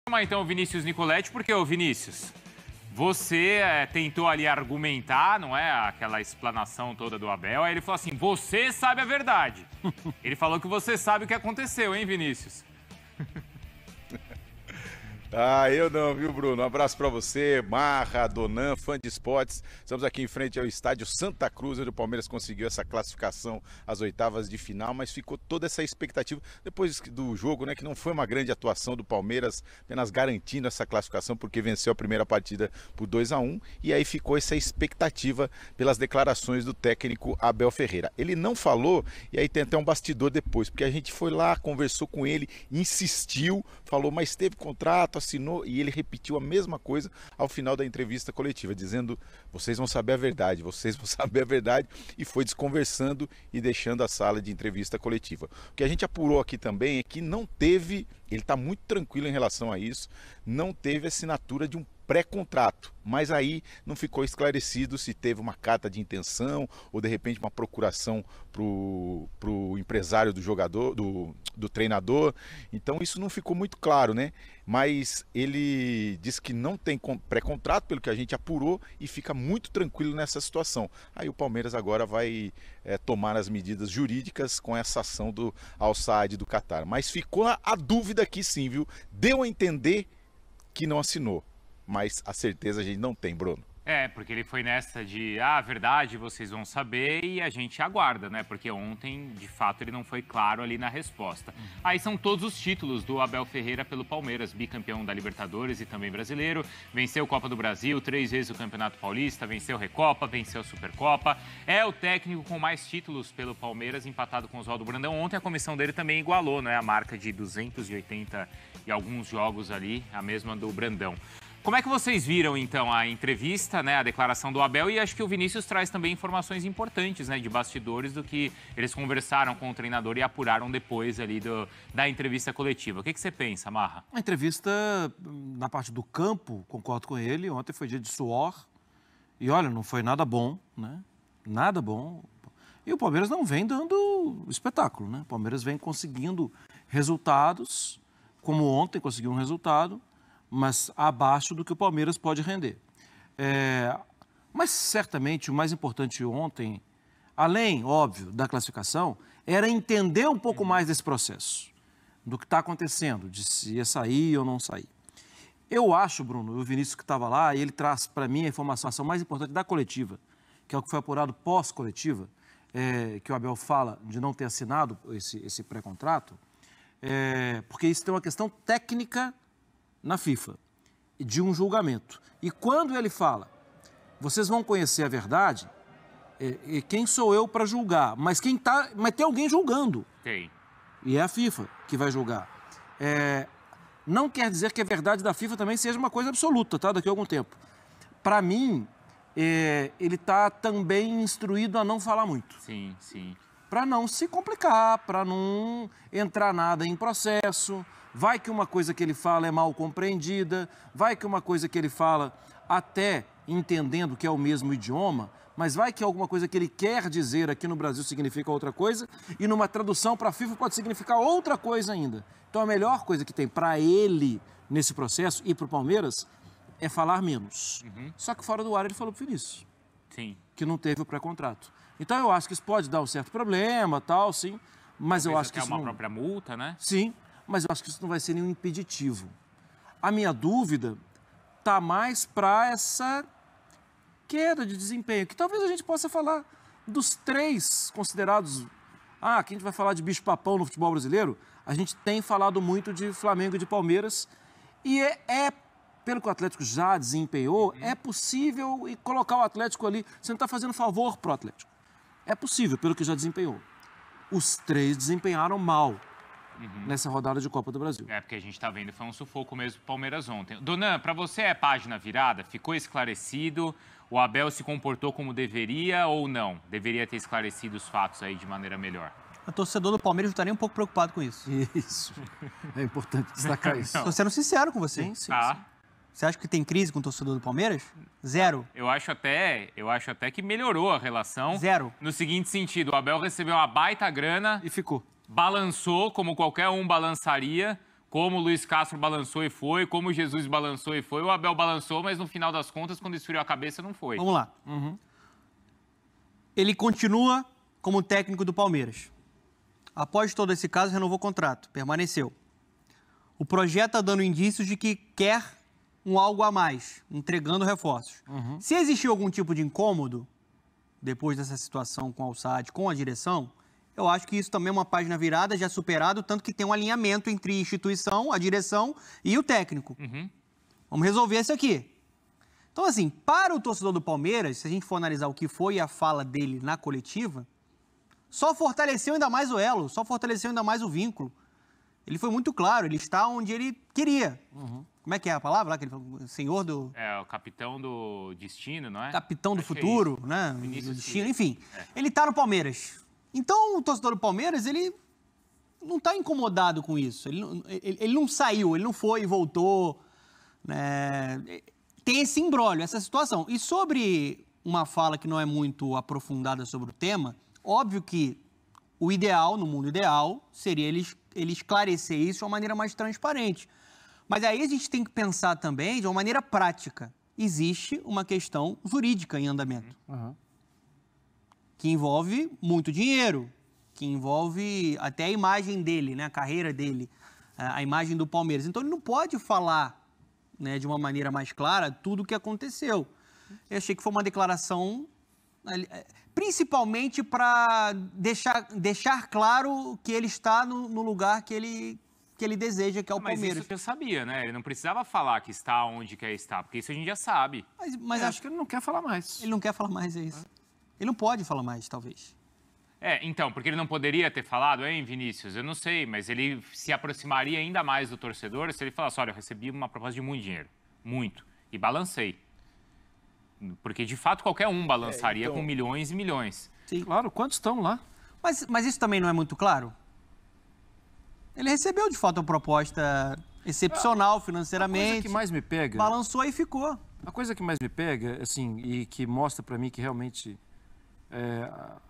Vamos lá então o Vinícius Nicoletti, porque o Vinícius, você tentou ali argumentar, não é, aquela explanação toda do Abel, aí ele falou assim, você sabe a verdade. Ele falou que você sabe o que aconteceu, hein, Vinícius? Eu não, viu, Bruno? Um abraço pra você, Marra, Donan, fã de esportes. Estamos aqui em frente ao estádio Santa Cruz, onde o Palmeiras conseguiu essa classificação às oitavas de final, mas ficou toda essa expectativa depois do jogo, né? Que não foi uma grande atuação do Palmeiras, apenas garantindo essa classificação, porque venceu a primeira partida por 2-1, e aí ficou essa expectativa pelas declarações do técnico Abel Ferreira. Ele não falou, e aí tem até um bastidor depois, porque a gente foi lá, conversou com ele, insistiu, falou, mas teve contrato, assinou, e ele repetiu a mesma coisa ao final da entrevista coletiva, dizendo, vocês vão saber a verdade, vocês vão saber a verdade, e foi desconversando e deixando a sala de entrevista coletiva. O que a gente apurou aqui também é que não teve, ele está muito tranquilo em relação a isso, não teve assinatura de um pré-contrato, mas aí não ficou esclarecido se teve uma carta de intenção ou de repente uma procuração pro empresário do jogador, do treinador, então isso não ficou muito claro, né? Mas ele disse que não tem pré-contrato, pelo que a gente apurou, e fica muito tranquilo nessa situação. Aí o Palmeiras agora vai tomar as medidas jurídicas com essa ação do Al Saad do Catar, mas ficou a dúvida aqui sim, viu? Deu a entender que não assinou. Mas a certeza a gente não tem, Bruno. Porque ele foi nessa de, verdade, vocês vão saber, e a gente aguarda, né? Porque ontem, de fato, ele não foi claro ali na resposta. Aí são todos os títulos do Abel Ferreira pelo Palmeiras, bicampeão da Libertadores e também brasileiro, venceu Copa do Brasil, 3 vezes o Campeonato Paulista, venceu Recopa, venceu Supercopa, é o técnico com mais títulos pelo Palmeiras, empatado com Oswaldo Brandão. Ontem a comissão dele também igualou, né? A marca de 280 e alguns jogos ali, a mesma do Brandão. Como é que vocês viram, então, a entrevista, né, a declaração do Abel? E acho que o Vinícius traz também informações importantes, né, de bastidores do que eles conversaram com o treinador e apuraram depois ali da entrevista coletiva. O que você pensa, Marra? A entrevista, na parte do campo, concordo com ele, ontem foi dia de suor. E olha, não foi nada bom, né? Nada bom. E o Palmeiras não vem dando espetáculo, né? O Palmeiras vem conseguindo resultados, como ontem conseguiu um resultado, mas abaixo do que o Palmeiras pode render. Mas certamente o mais importante ontem, além, óbvio, da classificação, era entender um pouco mais desse processo, do que está acontecendo, de se ia sair ou não sair. Eu acho, Bruno, o Vinícius que estava lá, e ele traz para mim a informação mais importante da coletiva, que é o que foi apurado pós-coletiva, que o Abel fala de não ter assinado esse pré-contrato, porque isso tem uma questão técnica na FIFA, de um julgamento. E quando ele fala, vocês vão conhecer a verdade, quem sou eu para julgar? Mas tem alguém julgando. Tem. E é a FIFA que vai julgar. Não quer dizer que a verdade da FIFA também seja uma coisa absoluta, tá? Daqui a algum tempo. Para mim, ele está também instruído a não falar muito. Sim, sim. Para não se complicar, para não entrar nada em processo. Vai que uma coisa que ele fala é mal compreendida, vai que uma coisa que ele fala até entendendo que é o mesmo idioma, mas vai que alguma coisa que ele quer dizer aqui no Brasil significa outra coisa e numa tradução para a FIFA pode significar outra coisa ainda. Então a melhor coisa que tem para ele nesse processo e para o Palmeiras é falar menos. Só que fora do ar ele falou para o Vinícius. Sim. Que não teve o pré-contrato. Então eu acho que isso pode dar um certo problema, tal, sim, mas eu acho que isso uma própria multa, né? Sim. Mas eu acho que isso não vai ser nenhum impeditivo. A minha dúvida está mais para essa queda de desempenho, que talvez a gente possa falar dos 3 considerados... que a gente vai falar de bicho-papão no futebol brasileiro, a gente tem falado muito de Flamengo e de Palmeiras, e pelo que o Atlético já desempenhou, é possível colocar o Atlético ali, você não está fazendo favor para o Atlético. É possível, pelo que já desempenhou. Os 3 desempenharam mal nessa rodada de Copa do Brasil. Porque a gente está vendo, foi um sufoco mesmo pro Palmeiras ontem. Donan, para você é página virada? Ficou esclarecido? O Abel se comportou como deveria ou não? Deveria ter esclarecido os fatos aí de maneira melhor. O torcedor do Palmeiras não está nem um pouco preocupado com isso. Isso. É importante destacar isso. Estou sendo sincero com você. Sim. Você acha que tem crise com o torcedor do Palmeiras? Zero. Eu acho até que melhorou a relação. Zero. No seguinte sentido, o Abel recebeu uma baita grana. E ficou. Balançou, como qualquer um balançaria, como o Luiz Castro balançou e foi, como o Jesus balançou e foi, o Abel balançou, mas no final das contas, quando esfriou a cabeça, não foi. Vamos lá. Ele continua como técnico do Palmeiras. Após todo esse caso, renovou o contrato, permaneceu. O projeto está dando indícios de que quer algo a mais, entregando reforços. Se existiu algum tipo de incômodo, depois dessa situação com o Al-Saad, com a direção, eu acho que isso também é uma página virada, já superado, tanto que tem um alinhamento entre a instituição, a direção e o técnico. Vamos resolver isso aqui. Então, assim, para o torcedor do Palmeiras, se a gente for analisar o que foi a fala dele na coletiva, só fortaleceu ainda mais o elo, só fortaleceu ainda mais o vínculo. Ele foi muito claro, ele está onde ele queria. Como é que é a palavra lá? Que ele falou, senhor do... É, o capitão do destino, não é? Capitão do Acho que é futuro, isso. né? Vinícius Do destino, Filho. enfim. Ele está no Palmeiras. Então, o torcedor do Palmeiras, ele não está incomodado com isso. Ele não saiu, ele não foi e voltou. Né? Tem esse imbróglio, essa situação. E sobre uma fala que não é muito aprofundada sobre o tema, óbvio que o ideal, no mundo ideal, seria ele esclarecer isso de uma maneira mais transparente. Mas aí a gente tem que pensar também de uma maneira prática. Existe uma questão jurídica em andamento. Que envolve muito dinheiro, que envolve até a imagem dele, né, a carreira dele, a imagem do Palmeiras. Então ele não pode falar, né, de uma maneira mais clara tudo o que aconteceu. Eu achei que foi uma declaração, principalmente para deixar claro que ele está no lugar que ele deseja, que é o Mas Palmeiras. isso eu sabia, né? Ele não precisava falar que está onde quer estar, porque isso a gente já sabe. Mas Acho que ele não quer falar mais. ele não quer falar mais, é isso. Ele não pode falar mais, talvez. Então, porque ele não poderia ter falado, hein, Vinícius? Eu não sei, mas ele se aproximaria ainda mais do torcedor se ele falasse, olha, eu recebi uma proposta de muito dinheiro, muito, e balancei. Porque, de fato, qualquer um balançaria com milhões e milhões. Sim. Claro, quantos estão lá? Mas isso também não é muito claro? Ele recebeu, de fato, uma proposta excepcional A financeiramente. coisa que mais me pega... Balançou e ficou. A coisa que mais me pega, assim, e que mostra pra mim que realmente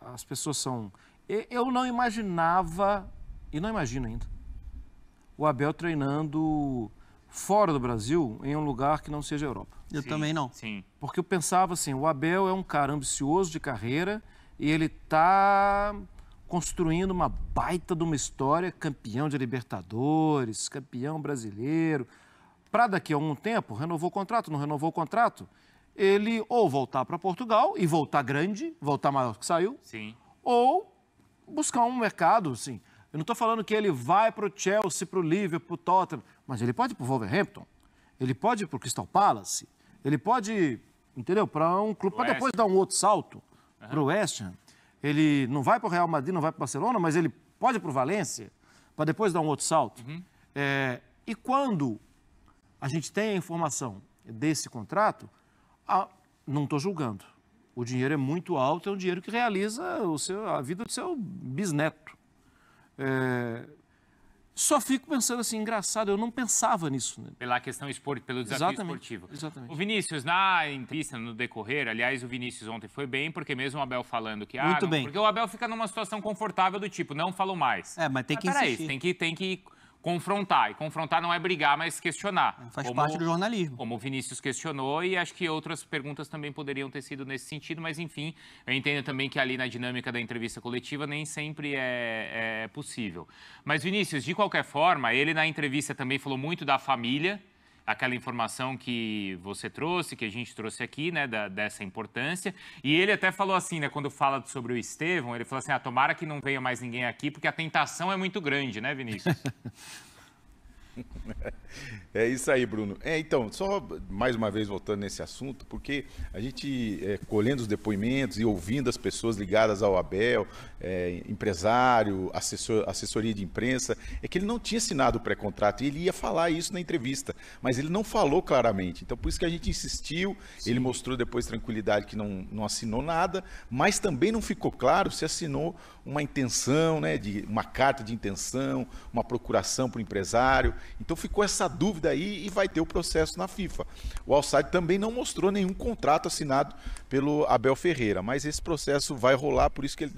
as pessoas são... Eu não imaginava, e não imagino ainda, o Abel treinando fora do Brasil, em um lugar que não seja a Europa. Eu também não. Sim. Porque eu pensava assim, o Abel é um cara ambicioso de carreira e ele tá construindo uma baita de uma história, campeão de Libertadores, campeão brasileiro. Para daqui a um tempo, renovou o contrato, não renovou o contrato, ele ou voltar para Portugal e voltar grande, voltar maior que saiu, Sim. ou buscar um mercado, assim. Eu não estou falando que ele vai para o Chelsea, para o Liverpool, para o Tottenham, mas ele pode ir para o Wolverhampton, ele pode ir para o Crystal Palace, ele pode, entendeu, para um clube, para depois dar um outro salto, para o West Ham. Ele não vai para o Real Madrid, não vai para o Barcelona, mas ele pode ir para o Valência, para depois dar um outro salto. E quando a gente tem a informação desse contrato, não estou julgando. O dinheiro é muito alto, é um dinheiro que realiza a vida do seu bisneto. Só fico pensando assim, engraçado, eu não pensava nisso. Né? Pela questão pelo desafio esportivo. Exatamente. O Vinícius, na entrevista, no decorrer, aliás, o Vinícius ontem foi bem, porque mesmo o Abel falando que... Muito bem. Porque o Abel fica numa situação confortável do tipo, não falou mais. Mas tem que peraí, insistir. tem que confrontar. E confrontar não é brigar, mas questionar. Faz parte do jornalismo. Como o Vinícius questionou, e acho que outras perguntas também poderiam ter sido nesse sentido, mas enfim, eu entendo também que ali na dinâmica da entrevista coletiva nem sempre é possível. Mas Vinícius, de qualquer forma, ele na entrevista também falou muito da família, aquela informação que você trouxe, que a gente trouxe aqui, né, dessa importância. E ele até falou assim, né, quando fala sobre o Estevão, ele falou assim, tomara que não venha mais ninguém aqui, porque a tentação é muito grande, né, Vinícius? É isso aí, Bruno. Então, só mais uma vez voltando nesse assunto, porque a gente, colhendo os depoimentos e ouvindo as pessoas ligadas ao Abel, empresário, assessoria de imprensa, é que ele não tinha assinado o pré-contrato e ele ia falar isso na entrevista, mas ele não falou claramente. Então, por isso que a gente insistiu, ele mostrou depois tranquilidade que não assinou nada, mas também não ficou claro se assinou uma intenção, né, uma carta de intenção, uma procuração para o empresário. Então ficou essa dúvida aí e vai ter o processo na FIFA. O Al-Sadd também não mostrou nenhum contrato assinado pelo Abel Ferreira, mas esse processo vai rolar, por isso que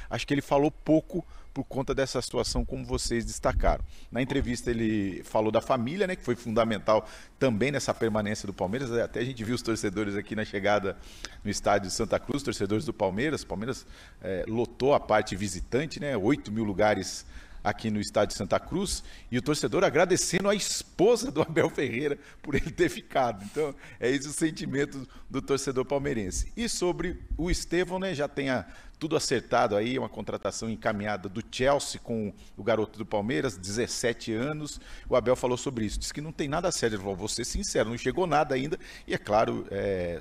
acho que ele falou pouco por conta dessa situação, como vocês destacaram. Na entrevista ele falou da família, né, que foi fundamental também nessa permanência do Palmeiras. Até a gente viu os torcedores aqui na chegada no estádio de Santa Cruz, torcedores do Palmeiras. O Palmeiras lotou a parte visitante, né, 8 mil lugares aqui no estádio de Santa Cruz, e o torcedor agradecendo a esposa do Abel Ferreira por ele ter ficado. Então, é esse o sentimento do torcedor palmeirense. E sobre o Estevão, né, já tenha tudo acertado aí, uma contratação encaminhada do Chelsea com o garoto do Palmeiras, 17 anos. O Abel falou sobre isso, disse que não tem nada certo. Ele falou, vou ser sincero, não chegou nada ainda, e é claro,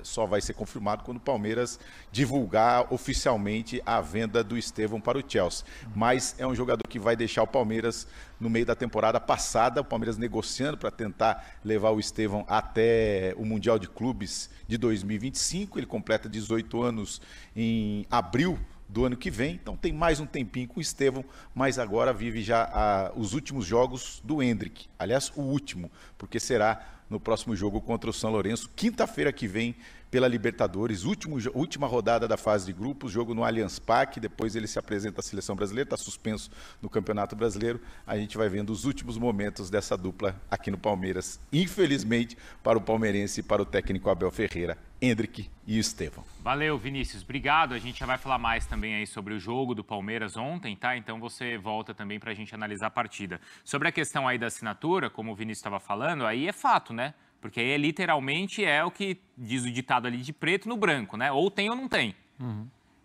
só vai ser confirmado quando o Palmeiras divulgar oficialmente a venda do Estevão para o Chelsea. Mas é um jogador que vai deixar o Palmeiras no meio da temporada passada, o Palmeiras negociando para tentar levar o Estevão até o Mundial de Clubes de 2025. Ele completa 18 anos em abril do ano que vem, então tem mais um tempinho com o Estevão, mas agora vive já os últimos jogos do Endrick. Aliás, o último, porque será no próximo jogo contra o São Lourenço, quinta-feira que vem, pela Libertadores, última rodada da fase de grupos, jogo no Allianz Parque, depois ele se apresenta à Seleção Brasileira, está suspenso no Campeonato Brasileiro. A gente vai vendo os últimos momentos dessa dupla aqui no Palmeiras, infelizmente para o palmeirense e para o técnico Abel Ferreira, Endrick e Estevão. Valeu, Vinícius, obrigado. A gente já vai falar mais também aí sobre o jogo do Palmeiras ontem, tá? Então você volta também para a gente analisar a partida. Sobre a questão aí da assinatura, como o Vinícius estava falando, aí é fato, né? Porque aí literalmente é o que diz o ditado ali de preto no branco, né? Ou tem ou não tem.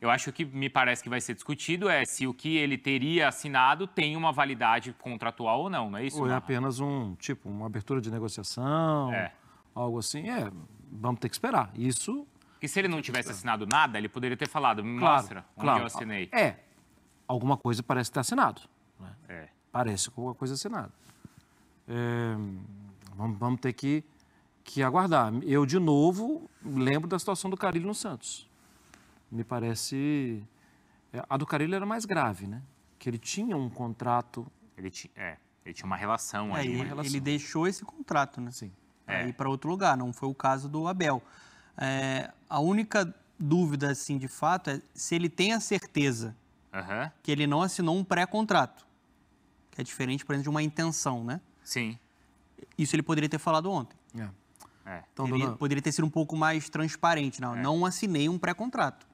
Eu acho que me parece que vai ser discutido se o que ele teria assinado tem uma validade contratual ou não é isso? Ou é apenas uma abertura de negociação, algo assim. Vamos ter que esperar. Isso... Porque se ele não tivesse assinado nada, ele poderia ter falado, me mostra onde eu assinei. Alguma coisa parece ter assinado. Né? Parece alguma coisa assinada. Vamos ter que aguardar. Eu, de novo, lembro da situação do Carille no Santos. Me parece... A do Carille era mais grave, né? Que ele tinha um contrato... Ele tinha uma relação aí. Ele deixou esse contrato, né? Sim. Para ir para outro lugar. Não foi o caso do Abel. A única dúvida, assim, de fato, é se ele tem a certeza que ele não assinou um pré-contrato. Que é diferente, por exemplo, de uma intenção, né? Sim. Isso ele poderia ter falado ontem. Então, Poderia ter sido um pouco mais transparente. Não assinei um pré-contrato.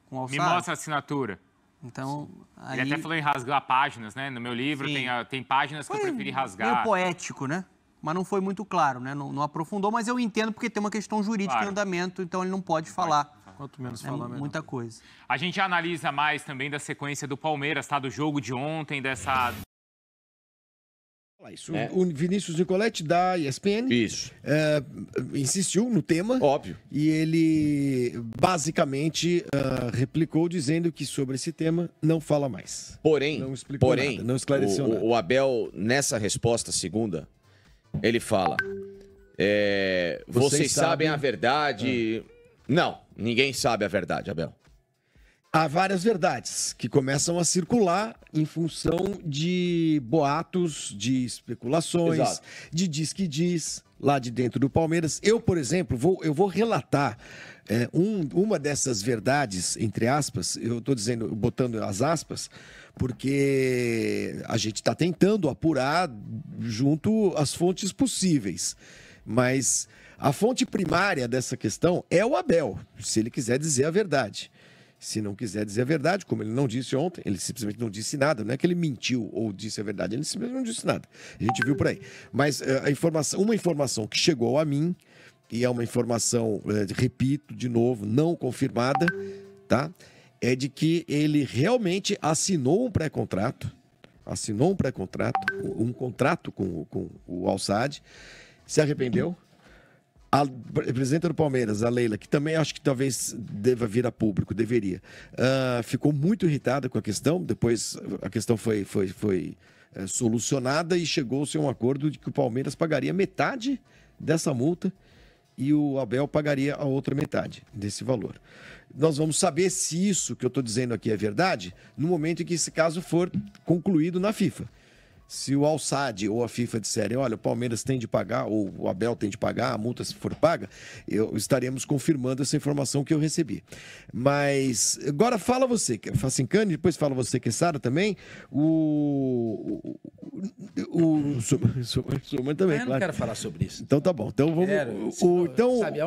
Com o Me mostra a assinatura. Então, aí... Ele até falou em rasgar páginas, né? No meu livro tem páginas que eu preferi rasgar. Meio poético, né? Mas não foi muito claro, né? Não aprofundou, mas eu entendo porque tem uma questão jurídica em andamento, então ele não pode falar. Quanto menos falar, melhor. Muita coisa. A gente analisa mais também da sequência do Palmeiras, tá? Do jogo de ontem, dessa... Isso. O Vinícius Nicoletti, da ESPN, insistiu no tema. Óbvio. E ele basicamente replicou dizendo que sobre esse tema não fala mais. Porém, não explicou nada, não esclareceu nada. O Abel, nessa resposta segunda, ele fala: vocês sabem a verdade. Não, ninguém sabe a verdade, Abel. Há várias verdades que começam a circular em função de boatos, de especulações, de diz que diz lá de dentro do Palmeiras. Eu, por exemplo, vou relatar uma dessas verdades, entre aspas, eu estou dizendo, botando as aspas, porque a gente está tentando apurar junto às fontes possíveis. Mas a fonte primária dessa questão é o Abel, se ele quiser dizer a verdade. Se não quiser dizer a verdade, como ele não disse ontem, ele simplesmente não disse nada. Não é que ele mentiu ou disse a verdade, ele simplesmente não disse nada. A gente viu por aí. Mas uma informação que chegou a mim, e é uma informação, repito de novo, não confirmada, tá? É de que ele realmente assinou um pré-contrato, um contrato com o Al-Sadd, se arrependeu. A presidenta do Palmeiras, a Leila, que também acho que talvez deva vir a público, deveria, ficou muito irritada com a questão. Depois a questão foi solucionada e chegou-se a um acordo de que o Palmeiras pagaria metade dessa multa e o Abel pagaria a outra metade desse valor. Nós vamos saber se isso que eu estou dizendo aqui é verdade no momento em que esse caso for concluído na FIFA. Se o Al-Sadd ou a FIFA disserem, olha, o Palmeiras tem de pagar, ou o Abel tem de pagar, a multa se for paga, estaremos confirmando essa informação que eu recebi. Mas, agora fala você, Facincani, depois fala você, Quezada, também, o Suman também, Eu não quero falar sobre isso. Então tá bom, então vamos... Sabe,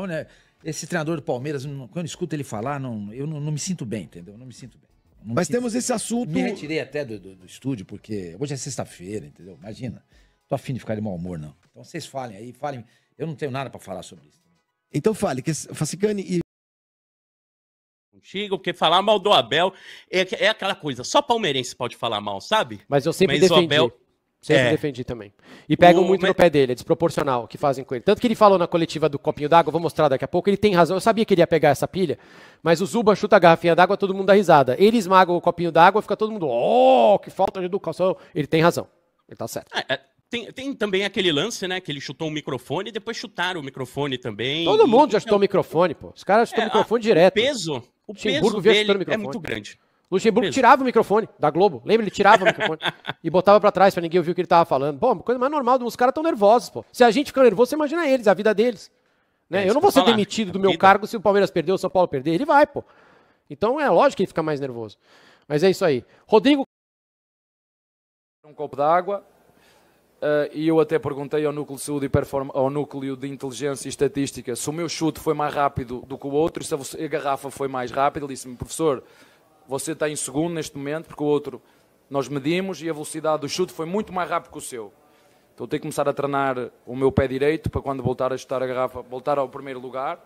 esse treinador do Palmeiras, quando eu escuto ele falar, eu não me sinto bem, entendeu? Não me sinto bem. Mas temos esse assunto... Me retirei até do estúdio, porque hoje é sexta-feira, entendeu? Imagina. Tô afim de ficar de mau humor, não. Então vocês falem aí, falem. Eu não tenho nada pra falar sobre isso. Então fale, Facincani e... Contigo, porque falar mal do Abel é aquela coisa, só palmeirense pode falar mal, sabe? Mas eu sempre defendi. Sempre defendi também. E pegam muito no pé dele, é desproporcional o que fazem com ele. Tanto que ele falou na coletiva do copinho d'água, vou mostrar daqui a pouco, ele tem razão. Eu sabia que ele ia pegar essa pilha, mas o Zuba chuta a garrafinha d'água, todo mundo dá risada. Ele esmaga o copinho d'água, fica todo mundo, que falta de educação. Ele tem razão, ele tá certo. Tem também aquele lance, né, que ele chutou o microfone e depois chutaram o microfone também. Todo mundo já chutou o microfone, pô. Os caras chutam o microfone direto. O peso dele é muito grande. Luxemburgo tirava o microfone da Globo. Lembra? Ele tirava o microfone e botava pra trás pra ninguém ouvir o que ele tava falando. Pô, coisa mais normal. Os caras tão nervosos, pô. Se a gente fica nervoso, você imagina eles, a vida deles. Né? Eu não vou ser demitido do meu cargo se o Palmeiras perder ou o São Paulo perder. Ele vai, pô. Então é lógico que ele fica mais nervoso. Mas é isso aí. Rodrigo... Um copo d'água. E eu até perguntei ao núcleo de saúde e ao núcleo de inteligência e estatística se o meu chute foi mais rápido do que o outro, se a garrafa foi mais rápida. Ele disse-me, professor, você está em segundo neste momento, porque o outro nós medimos e a velocidade do chute foi muito mais rápido que o seu. Então eu tenho que começar a treinar o meu pé direito para quando voltar a chutar a garrafa, voltar ao primeiro lugar.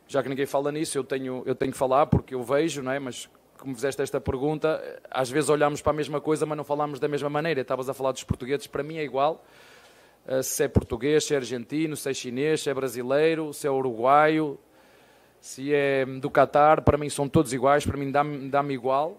Já que ninguém fala nisso, eu tenho que falar porque eu vejo, não é? Mas como fizeste esta pergunta, às vezes olhamos para a mesma coisa, mas não falamos da mesma maneira. Estavas a falar dos portugueses, para mim é igual. Se é português, se é argentino, se é chinês, se é brasileiro, se é uruguaio, se é do Qatar, para mim são todos iguais, para mim dá-me igual.